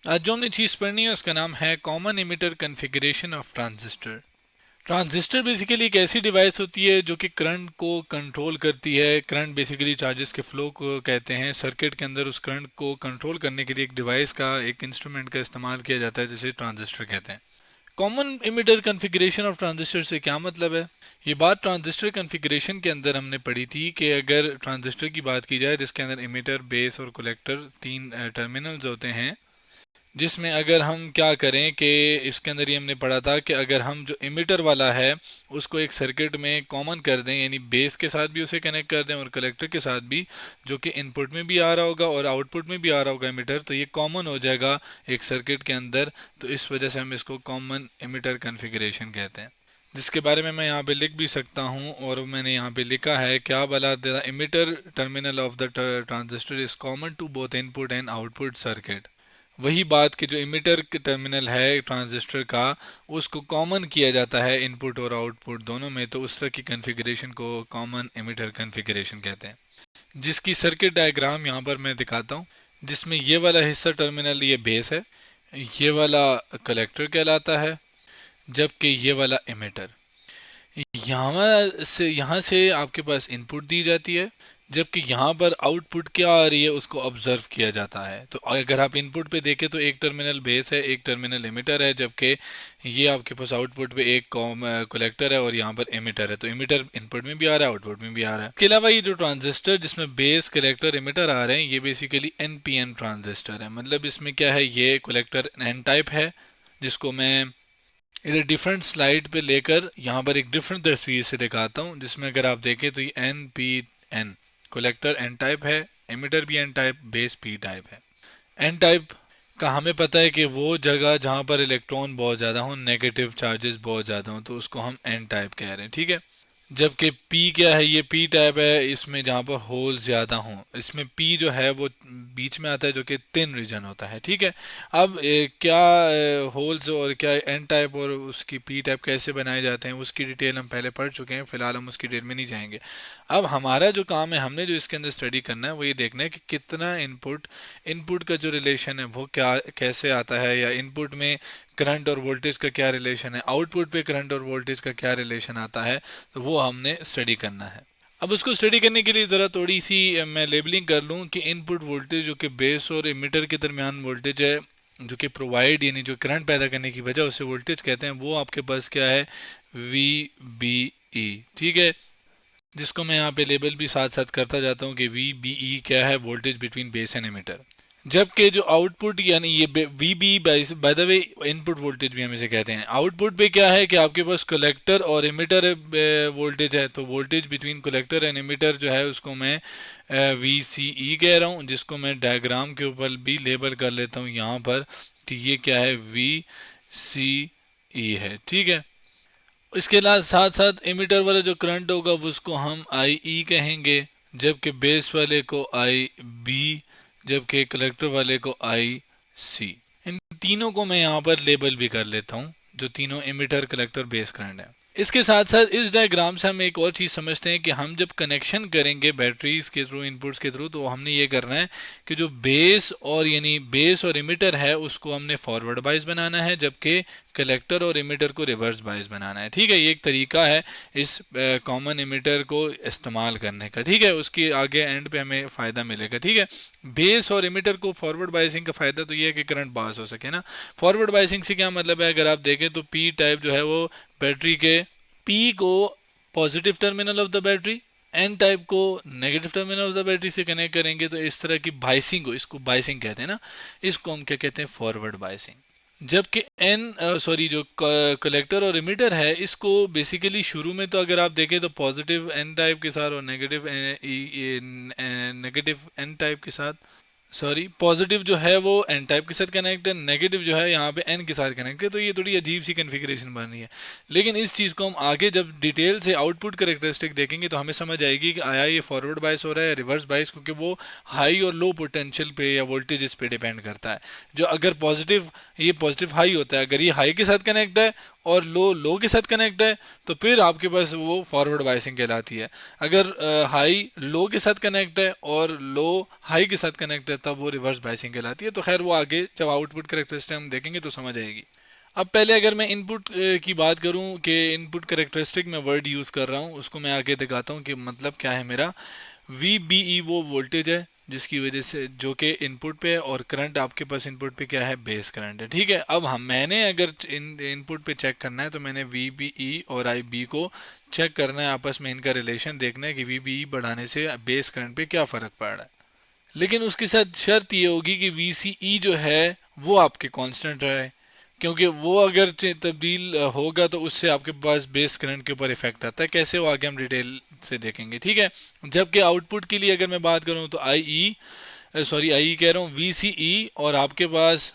आज जो हमने चीज़ पढ़नी है उसका नाम है common emitter configuration of transistor. Transistor basically एक ऐसी डिवाइस होती है जो कि करंट को कंट्रोल करती है। करंट बेसिकली चार्जेस के फ्लो को कहते हैं। सर्किट के अंदर उस करंट को कंट्रोल करने के लिए एक डिवाइस का, एक इंस्ट्रूमेंट का इस्तेमाल किया जाता है जिसे ट्रांजिस्टर कहते हैं। Common emitter configuration of transistor से क्या मतलब है? ये बात ट्रांजिस्टर कॉन्फ़िगरेशन के अंदर हमने पढ़ी थी कि अगर ट्रांजिस्टर की बात की जाए जिसके अंदर इमिटर, बेस और कलेक्टर तीन टर्मिनल्स होते हैं, जिसमें अगर हम क्या करें कि इसके अंदर ही हमने पढ़ा था कि अगर हम जो इमिटर वाला है उसको एक सर्किट में कॉमन कर दें, यानी बेस के साथ भी उसे कनेक्ट कर दें और कलेक्टर के साथ भी, जो कि इनपुट में भी आ रहा होगा और आउटपुट में भी आ रहा होगा इमिटर, तो ये कॉमन हो जाएगा एक सर्किट के अंदर। तो इस वजह से हम इसको कॉमन इमिटर कॉन्फ़िगरेशन कहते हैं, जिसके बारे में मैं यहाँ पे लिख भी सकता हूँ। और मैंने यहाँ पे लिखा है क्या वाला, the emitter terminal of the transistor is common to both input and output circuit. वही बात कि जो इमिटर टर्मिनल है ट्रांजिस्टर का, उसको कॉमन किया जाता है इनपुट और आउटपुट दोनों में, तो उस तरह की कॉन्फ़िगरेशन को कॉमन इमिटर कॉन्फ़िगरेशन कहते हैं। जिसकी सर्किट डायग्राम यहाँ पर मैं दिखाता हूँ, जिसमें ये वाला हिस्सा टर्मिनल ये बेस है, ये वाला कलेक्टर कहलाता है, जबकि ये वाला इमिटर। यहाँ से आपके पास इनपुट दी जाती है, जबकि यहाँ पर आउटपुट क्या आ रही है उसको ऑब्जर्व किया जाता है। तो अगर आप इनपुट पे देखें तो एक टर्मिनल बेस है, एक टर्मिनल इमिटर है, जबकि ये आपके पास आउटपुट पे एक कलेक्टर है और यहाँ पर इमिटर है। तो इमिटर इनपुट में भी आ रहा है, आउटपुट में भी आ रहा है। इसके अलावा ये जो ट्रांजिस्टर जिसमें बेस, कलेक्टर, इमिटर आ रहे हैं, ये बेसिकली एनपीएन ट्रांजिस्टर है। मतलब इसमें क्या है, ये कलेक्टर एन टाइप है, जिसको मैं इधर डिफरेंट स्लाइड पे लेकर यहाँ पर एक डिफरेंट तस्वीर से दिखाता हूँ, जिसमें अगर आप देखें तो ये N P N, collector N type है, एमिटर भी N type, base P type है। एन टाइप का हमें पता है कि वो जगह जहाँ पर इलेक्ट्रॉन बहुत ज़्यादा हो, नेगेटिव चार्जेस बहुत ज़्यादा हो, तो उसको हम एन टाइप कह रहे हैं, ठीक है। जबकि पी क्या है, ये पी टाइप है, इसमें जहाँ पर होल ज़्यादा हों, इसमें पी जो है वो बीच में आता है, जो कि थिन रीजन होता है, ठीक है। अब क्या होल्स और क्या एन टाइप और उसकी पी टाइप कैसे बनाए जाते हैं उसकी डिटेल हम पहले पढ़ चुके हैं, फिलहाल हम उसकी डिटेल में नहीं जाएंगे। अब हमारा जो काम है, हमने जो इसके अंदर स्टडी करना है वो ये देखना है कि कितना इनपुट, इनपुट का जो रिलेशन है वो क्या कैसे आता है, या इनपुट में करंट और वोल्टेज का क्या रिलेशन है, आउटपुट पे करंट और वोल्टेज का क्या रिलेशन आता है, तो वो हमने स्टडी करना है। अब उसको स्टडी करने के लिए ज़रा थोड़ी सी मैं लेबलिंग कर लूँ कि इनपुट वोल्टेज जो कि बेस और इमिटर के दरमियान वोल्टेज है, जो कि प्रोवाइड यानी जो करंट पैदा करने की वजह उससे वोल्टेज कहते हैं, वो आपके पास क्या है, वी बी ई, ठीक है। जिसको मैं यहाँ पे लेबल भी साथ साथ करता जाता हूँ कि वी बी ई क्या है, voltage between base and emitter. जबकि जो आउटपुट यानी ये V B by the way input voltage भी हम इसे कहते हैं। आउटपुट पे क्या है कि आपके पास कलेक्टर और इमिटर वोल्टेज है, तो voltage between collector and emitter जो है उसको मैं वी सी ई कह रहा हूँ, जिसको मैं डायग्राम के ऊपर भी लेबल कर लेता हूँ यहाँ पर कि ये क्या है, वी सी ई है, ठीक है। इसके साथ साथ इमिटर वाला जो करंट होगा उसको हम आई ई कहेंगे, जबकि बेस वाले को आई बी, जबकि कलेक्टर वाले को आई सी। इन तीनों को मैं यहाँ पर लेबल भी कर लेता हूँ, जो तीनों इमिटर, कलेक्टर, बेस करंट है। इसके साथ साथ इस डायग्राम से हम एक और चीज़ समझते हैं कि हम जब कनेक्शन करेंगे बैटरीज के थ्रू, इनपुट्स के थ्रू, तो हमने ये करना है कि जो बेस और यानी बेस और इमिटर है उसको हमने फॉरवर्ड बाइस बनाना है, जबकि कलेक्टर और इमिटर को रिवर्स बाइस बनाना है, ठीक है। ये एक तरीका है इस कॉमन इमिटर को इस्तेमाल करने का, ठीक है। उसके आगे एंड पे हमें फ़ायदा मिलेगा, ठीक है। बेस और इमिटर को फॉरवर्ड बाइसिंग का फ़ायदा तो ये है कि करंट पास हो सके ना। फॉरवर्ड बाइसिंग से क्या मतलब है, अगर आप देखें तो पी टाइप जो है वो बैटरी के पी को positive terminal of the battery, N type को negative terminal of the battery से कनेक्ट करेंगे, तो इस तरह की बाइसिंग को, इसको बाइसिंग कहते हैं ना, इसको हम क्या कहते हैं, फॉरवर्ड बाइसिंग। जबकि एन सॉरी जो कलेक्टर और इमिटर है, इसको बेसिकली शुरू में तो अगर आप देखें तो पॉजिटिव एन टाइप के साथ और नेगेटिव एन टाइप के साथ, सॉरी पॉजिटिव जो है वो एन टाइप के साथ कनेक्ट है, नेगेटिव जो है यहाँ पे एन के साथ कनेक्ट है, तो ये थोड़ी अजीब सी कन्फिग्रेशन बन रही है। लेकिन इस चीज़ को हम आगे जब डिटेल से आउटपुट करेक्टरिस्टिक देखेंगे तो हमें समझ आएगी कि आया ये फॉरवर्ड बायस हो रहा है या रिवर्स बायस, क्योंकि वो हाई और लो पोटेंशियल पे या वोल्टेज पे डिपेंड करता है। जो अगर पॉजिटिव, ये पॉजिटिव हाई होता है, अगर ये हाई के साथ कनेक्ट है और लो लो के साथ कनेक्ट है तो फिर आपके पास वो फॉरवर्ड बायसिंग कहलाती है। अगर हाई लो के साथ कनेक्ट है और लो हाई के साथ कनेक्ट है तब वो रिवर्स बायसिंग कहलाती है। तो खैर वो आगे जब आउटपुट करेक्टरिस्टिक हम देखेंगे तो समझ आएगी। अब पहले अगर मैं इनपुट की बात करूं कि इनपुट करेक्टरिस्टिक में वर्ड यूज़ कर रहा हूं उसको मैं आगे दिखाता हूं कि मतलब क्या है मेरा। वी बी ई वो वोल्टेज है जिसकी वजह से जो कि इनपुट पे है और करंट आपके पास इनपुट पे क्या है बेस करंट है। ठीक है, अब हम मैंने अगर इनपुट पे चेक करना है तो मैंने वी बी ई और आई बी को चेक करना है, आपस में इनका रिलेशन देखना है कि वी बी ई बढ़ाने से बेस करंट पे क्या फ़र्क पड़ रहा है। लेकिन उसके साथ शर्त ये होगी कि वी सी ई जो है वो आपके कांस्टेंट रहे, क्योंकि वो अगर तब्दील होगा तो उससे आपके पास बेस करंट के ऊपर इफेक्ट आता है। कैसे वो आगे हम डिटेल से देखेंगे। ठीक है, जबकि आउटपुट के लिए अगर मैं बात करूं तो आई कह रहा हूँ वी सी ई और आपके पास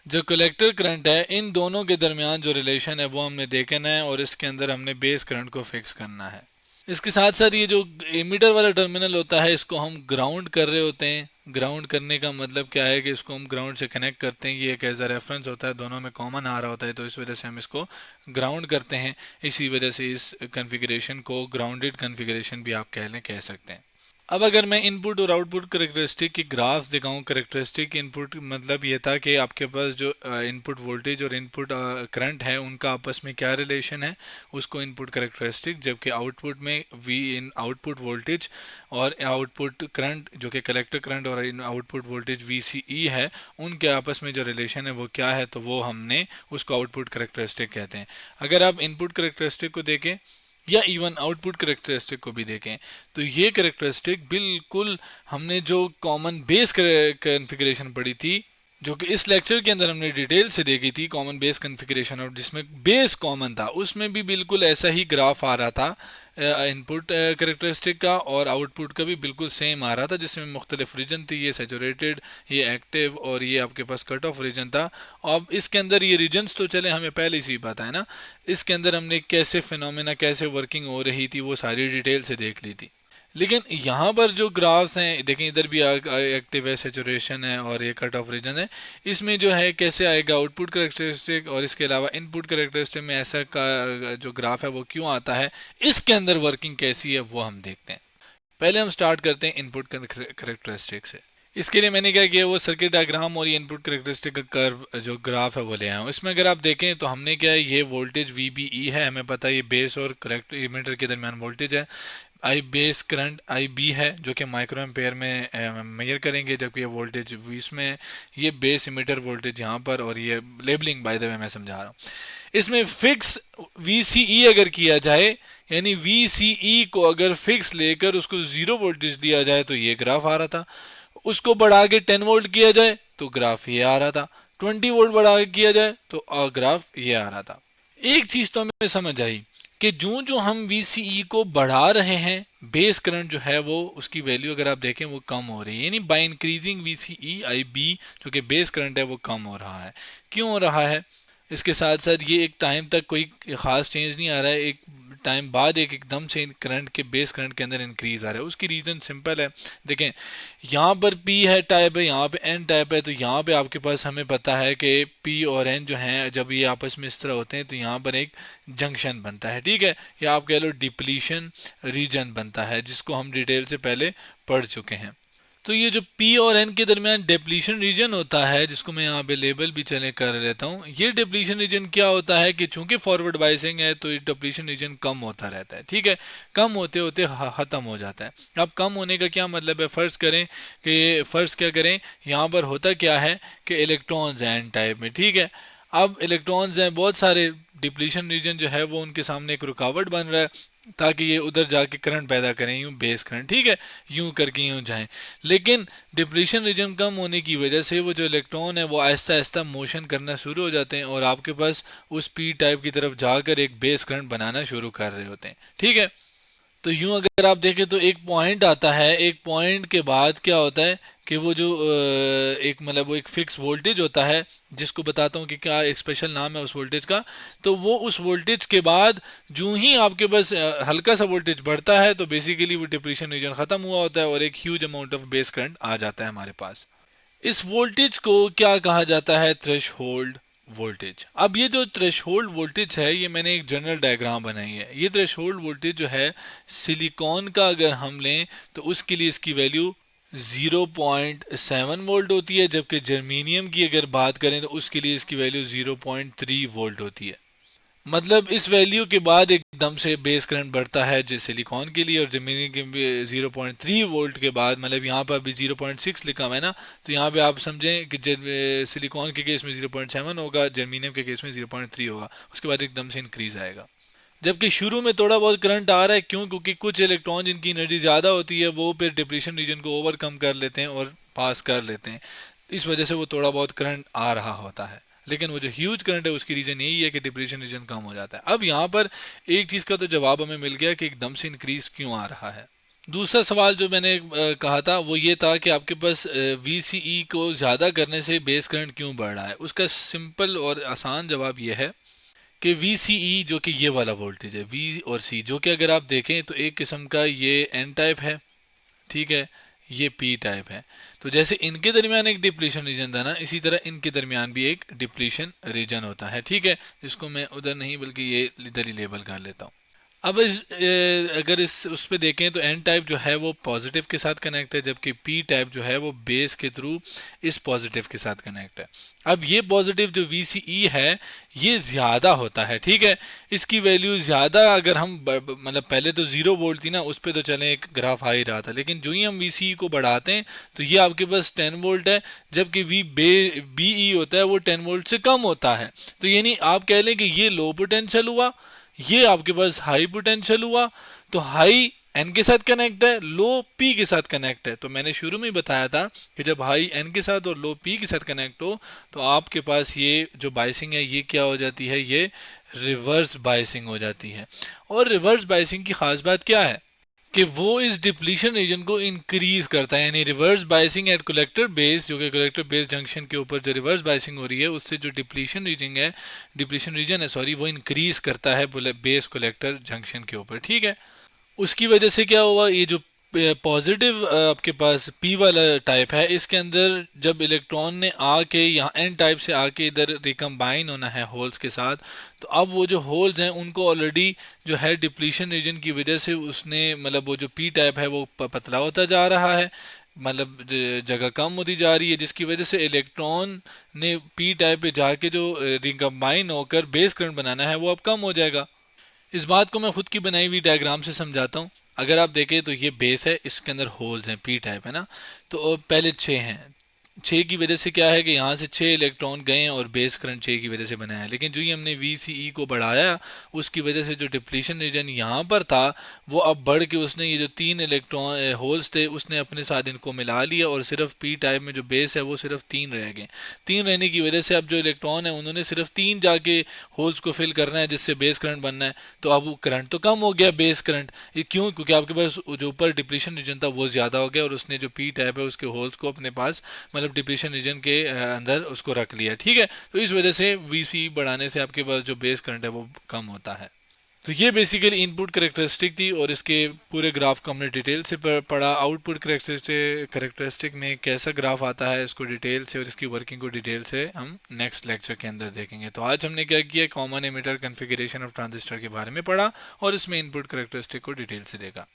जो कलेक्टर करंट है इन दोनों के दरमियान जो रिलेशन है वो हमने देखना है और इसके अंदर हमने बेस करंट को फिक्स करना है। इसके साथ साथ ये जो एमीटर वाला टर्मिनल होता है इसको हम ग्राउंड कर रहे होते हैं। ग्राउंड करने का मतलब क्या है कि इसको हम ग्राउंड से कनेक्ट करते हैं, ये एक एज अ रेफरेंस होता है, दोनों में कॉमन आ रहा होता है तो इस वजह से हम इसको ग्राउंड करते हैं। इसी वजह से इस कन्फिग्रेशन को ग्राउंडेड कन्फिग्रेशन भी आप कह सकते हैं। अब अगर मैं इनपुट और आउटपुट करेक्टरिस्टिक की ग्राफ्स दिखाऊं, करेक्टरिस्टिक इनपुट मतलब ये था कि आपके पास जो इनपुट वोल्टेज और इनपुट करंट है उनका आपस में क्या रिलेशन है, उसको इनपुट करेक्टरिस्टिक, जबकि आउटपुट में वी इन आउटपुट वोल्टेज और आउटपुट करंट जो कि कलेक्टर करंट और इन आउटपुट वोल्टेज वी सी ई है उनके आपस में जो रिलेशन है वो क्या है, तो वो हमने उसको आउटपुट करेक्टरिस्टिक कहते हैं। अगर आप इनपुट करेक्टरिस्टिक को देखें या इवन आउटपुट करेक्टरिस्टिक को भी देखें तो ये करेक्टरिस्टिक बिल्कुल हमने जो कॉमन बेस कॉन्फ़िगरेशन पढ़ी थी जो कि इस लेक्चर के अंदर हमने डिटेल से देखी थी, कॉमन बेस कॉन्फ़िगरेशन, और जिसमें बेस कॉमन था उसमें भी बिल्कुल ऐसा ही ग्राफ आ रहा था इनपुट करेक्टरिस्टिक का और आउटपुट का भी बिल्कुल सेम आ रहा था, जिसमें मुख्तलिफ रीजन थी, ये सैचुरेटेड, ये एक्टिव और ये आपके पास कट ऑफ रीजन था। अब इसके अंदर ये रीजन्स तो चले हमें पहले से ही पता है ना, इसके अंदर हमने कैसे फिनोमेना कैसे वर्किंग हो रही थी वो सारी डिटेल से देख ली थी। लेकिन यहाँ पर जो ग्राफ्स हैं देखें, इधर भी एक्टिव है, सेचुरेशन है और ये कट ऑफ रीजन है, इसमें जो है कैसे आएगा आउटपुट करेक्टरिस्टिक और इसके अलावा इनपुट करेक्टरिस्टिक में ऐसा का जो ग्राफ है वो क्यों आता है, इसके अंदर वर्किंग कैसी है वो हम देखते हैं। पहले हम स्टार्ट करते हैं इनपुट करेक्टरिस्टिक से। इसके लिए मैंने क्या किया, वो सर्किट डायग्राम और ये इनपुट करेक्टरिस्टिक का कर्व जो ग्राफ है वो ले आया हूँ। इसमें अगर आप देखें तो हमने क्या है, ये वोल्टेज वी बी ई है, हमें पता है ये बेस और कलेक्ट इमीटर के दरमियान वोल्टेज है। आई बेस करंट आई बी है जो कि माइक्रो एम्पेयर में मेजर करेंगे, जबकि ये वोल्टेज इसमें ये बेस इमीटर वोल्टेज यहाँ पर, और ये लेबलिंग बाय द वे मैं समझा रहा हूँ। इसमें फिक्स वी सी ई अगर किया जाए, यानी वी सी ई को अगर फिक्स लेकर उसको 0 वोल्टेज दिया जाए तो ये ग्राफ आ रहा था, उसको बढ़ा के 10 वोल्ट किया जाए तो ग्राफ ये आ रहा था, 20 वोल्ट बढ़ा के किया जाए तो ग्राफ ये आ रहा था। एक चीज तो हमें समझ आई कि जो जो हम VCE को बढ़ा रहे हैं बेस करंट जो है वो उसकी वैल्यू अगर आप देखें वो कम हो रही है, यानी बाय इंक्रीजिंग VCE IB जो कि बेस करंट है वो कम हो रहा है। क्यों हो रहा है? इसके साथ साथ ये एक टाइम तक कोई ख़ास चेंज नहीं आ रहा है, एक टाइम बाद एक एकदम से करंट के बेस करंट के अंदर इंक्रीज आ रहा है। उसकी रीज़न सिंपल है, देखें यहाँ पर P है टाइप है, यहाँ पे N टाइप है, तो यहाँ पे आपके पास हमें पता है कि P और N जो हैं जब ये आपस में इस तरह होते हैं तो यहाँ पर एक जंक्शन बनता है, ठीक है, या आप कह लो डिप्लीशन रीजन बनता है, जिसको हम डिटेल से पहले पढ़ चुके हैं। तो ये जो P और N के दरमियान डिप्लीशन रीजन होता है, जिसको मैं यहाँ पे लेबल भी चले कर लेता हूँ, ये डिप्लीशन रीजन क्या होता है कि चूंकि फॉरवर्ड बाइसिंग है तो ये डिप्लीशन रीजन कम होता रहता है, ठीक है, कम होते होते ख़त्म हो जाता है। अब कम होने का क्या मतलब है, फ़र्ज़ क्या करें, यहाँ पर होता क्या है कि इलेक्ट्रॉन्स हैं N टाइप में, ठीक है, अब इलेक्ट्रॉन्स हैं बहुत सारे, डिप्लीशन रीजन जो है वो उनके सामने एक रुकावट बन रहा है ताकि ये उधर जाके करंट पैदा करें, यूं बेस करंट, ठीक है, यूं करके यूं जाएं। लेकिन डिप्लीशन रीजन कम होने की वजह से वो जो इलेक्ट्रॉन है वो आहिस्ता आहिस्ता मोशन करना शुरू हो जाते हैं और आपके पास उस पी टाइप की तरफ जाकर एक बेस करंट बनाना शुरू कर रहे होते हैं, ठीक है। तो यूं अगर आप देखें तो एक पॉइंट आता है, एक पॉइंट के बाद क्या होता है कि वो जो एक मतलब वो एक फिक्स वोल्टेज होता है, जिसको बताता हूँ कि क्या एक स्पेशल नाम है उस वोल्टेज का, तो वो उस वोल्टेज के बाद जो ही आपके पास हल्का सा वोल्टेज बढ़ता है तो बेसिकली वो डिप्लीशन रीजन ख़त्म हुआ होता है और एक huge amount of base current आ जाता है हमारे पास। इस वोल्टेज को क्या कहा जाता है, थ्रेशोल्ड वोल्टेज। अब ये जो थ्रेशोल्ड वोल्टेज है ये मैंने एक जनरल डायग्राम बनाई है। ये थ्रेशोल्ड वोल्टेज जो है सिलिकॉन का अगर हम लें तो उसके लिए इसकी वैल्यू 0.7 वोल्ट होती है, जबकि जर्मेनियम की अगर बात करें तो उसके लिए इसकी वैल्यू 0.3 वोल्ट होती है। मतलब इस वैल्यू के बाद एकदम से बेस करंट बढ़ता है जो सिलिकॉन के लिए, और जर्मेनियम के 0.3 वोल्ट के बाद, मतलब यहाँ पर भी 0.6 लिखा हुआ है ना, तो यहाँ पे आप समझें कि सिलिकॉन के केस में 0.7 होगा, जर्मेनियम के केस में 0.3 होगा, उसके बाद एकदम से इंक्रीज आएगा। जबकि शुरू में थोड़ा बहुत करंट आ रहा है, क्यों? क्योंकि कुछ इलेक्ट्रॉन जिनकी एनर्जी ज़्यादा होती है वो फिर डिप्लीशन रीजन को ओवरकम कर लेते हैं और पास कर लेते हैं, इस वजह से वो थोड़ा बहुत करंट आ रहा होता है। लेकिन वो जो ह्यूज करंट है उसकी रीजन यही है कि डिप्लीशन रीजन कम हो जाता है। अब यहाँ पर एक चीज़ का तो जवाब हमें मिल गया कि एकदम से इंक्रीज क्यों आ रहा है। दूसरा सवाल जो मैंने कहा था वो ये था कि आपके पास VCE को ज़्यादा करने से बेस करंट क्यों बढ़ रहा है। उसका सिंपल और आसान जवाब ये है कि VCE जो कि ये वाला वोल्टेज है, V और C, जो कि अगर आप देखें तो एक किस्म का ये N टाइप है, ठीक है, ये P टाइप है। तो जैसे इनके दरमियान एक डिप्लीशन रीजन था ना, इसी तरह इनके दरमियान भी एक डिप्लीशन रीजन होता है, ठीक है, जिसको मैं उधर नहीं बल्कि ये इधर ही लेबल कर लेता हूँ। अब अगर इस उस पे देखें तो एन टाइप जो है वो पॉजिटिव के साथ कनेक्ट है, जबकि पी टाइप जो है वो बेस के थ्रू इस पॉजिटिव के साथ कनेक्ट है। अब ये पॉजिटिव जो VCE है ये ज़्यादा होता है, ठीक है, इसकी वैल्यू ज़्यादा, अगर हम मतलब पहले तो 0 वोल्ट थी ना, उस पर तो चले एक ग्राफ आ ही रहा था, लेकिन जो ही हम VCE को बढ़ाते हैं तो ये आपके पास 10 वोल्ट है, जबकि BE होता है वो 10 वोल्ट से कम होता है। तो यानी आप कह लें कि ये लो पोटेंशियल हुआ, ये आपके पास हाई पोटेंशियल हुआ। तो हाई एन के साथ कनेक्ट है, लो पी के साथ कनेक्ट है। तो मैंने शुरू में ही बताया था कि जब हाई एन के साथ और लो पी के साथ कनेक्ट हो तो आपके पास ये जो बाइसिंग है ये क्या हो जाती है, ये रिवर्स बाइसिंग हो जाती है। और रिवर्स बाइसिंग की खास बात क्या है कि वो इस डिप्लीशन रीजन को इंक्रीज करता है, यानी reverse biasing at collector base, जो कि कलेक्टर बेस जंक्शन के ऊपर जो रिवर्स बाइसिंग हो रही है उससे जो डिप्लीशन रीजन है सॉरी, वो इंक्रीज करता है बेस कलेक्टर जंक्शन के ऊपर, ठीक है। उसकी वजह से क्या हुआ, ये जो पॉजिटिव आपके पास पी वाला टाइप है इसके अंदर जब इलेक्ट्रॉन ने आके यहाँ एन टाइप से आके इधर रिकम्बाइन होना है होल्स के साथ, तो अब वो जो होल्स हैं उनको ऑलरेडी जो है डिप्लीशन रीजन की वजह से उसने मतलब वो जो पी टाइप है वो पतला होता जा रहा है, मतलब जगह कम होती जा रही है, जिसकी वजह से इलेक्ट्रॉन ने पी टाइप पे जाके जो रिकम्बाइन होकर बेस करंट बनाना है वो अब कम हो जाएगा। इस बात को मैं खुद की बनाई हुई डायग्राम से समझाता हूँ। अगर आप देखें तो ये बेस है, इसके अंदर होल्स हैं, पी टाइप है ना, तो पहले 6 हैं। 6 की वजह से क्या है कि यहाँ से 6 इलेक्ट्रॉन गए और बेस करंट 6 की वजह से बनाया, लेकिन जो ही हमने VCE को बढ़ाया उसकी वजह से जो डिप्लीशन रीजन यहाँ पर था वो अब बढ़ के उसने ये जो 3 इलेक्ट्रॉन होल्स थे उसने अपने साथ इनको मिला लिया, और सिर्फ पी टाइप में जो बेस है वो सिर्फ 3 रह गए। 3 रहने की वजह से अब जो इलेक्ट्रॉन है उन्होंने सिर्फ 3 जाके होल्स को फिल करना है जिससे बेस करंट बनना है, तो अब वो करंट तो कम हो गया बेस करंट। ये क्यों? क्योंकि आपके पास जो ऊपर डिप्लीशन रीजन था वो ज़्यादा हो गया और उसने जो पी टाइप है उसके होल्स को अपने पास मतलब डिप्लीशन रीजन के अंदर उसको रख लिया, ठीक है। तो इस वजह से VCE बढ़ाने से आपके पास जो बेस करंट है वो कम होता है। तो ये बेसिकली इनपुट करेक्टरिस्टिक थी और इसके पूरे ग्राफ को हमने डिटेल से पढ़ा। आउटपुट करेक्टरिस्टिक में कैसा ग्राफ आता है इसको डिटेल से और इसकी वर्किंग को डिटेल से हम नेक्स्ट लेक्चर के अंदर देखेंगे। तो आज हमने क्या किया, common emitter configuration of transistor के बारे में पढ़ा और इसमें इनपुट करेक्टरिस्टिक को डिटेल से देखा।